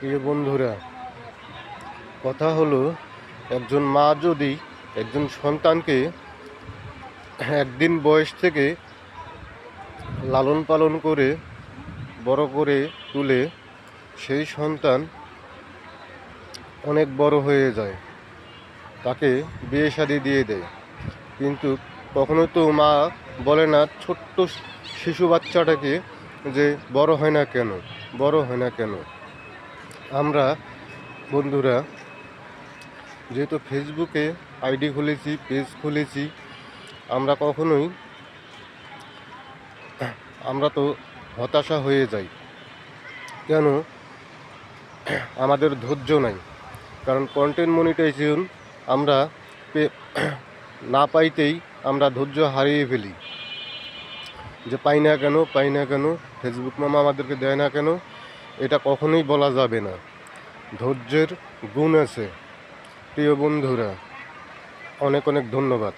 প্রিয় বন্ধুরা, কথা হলো, একজন মা যদি একজন সন্তানকে একদিন বয়স থেকে লালন পালন করে বড় করে তুলে সেই সন্তান অনেক বড় হয়ে যায়, তাকে বিয়ে শাদী দিয়ে দেয়, কিন্তু কখনো তো মা বলে না ছোট্ট শিশু বাচ্চাটাকে যে বড় হয় না কেন, বড় হয় না কেন। আমরা বন্ধুরা যেহেতু ফেসবুকে আইডি খুলেছি, পেজ খুলেছি, আমরা তো হতাশা হয়ে যাই। কেন? আমাদের ধৈর্য নাই, কারণ কন্টেন্ট মনিটাইজেশন আমরা না পাইতেই আমরা ধৈর্য হারিয়ে ফেলি, যে পাই না কেন, ফেসবুক মামা আমাদেরকে দেয় না কেন। এটা কখনোই বলা যাবে না, ধৈর্যের গুণ আছে। প্রিয় বন্ধুরা, অনেক অনেক ধন্যবাদ।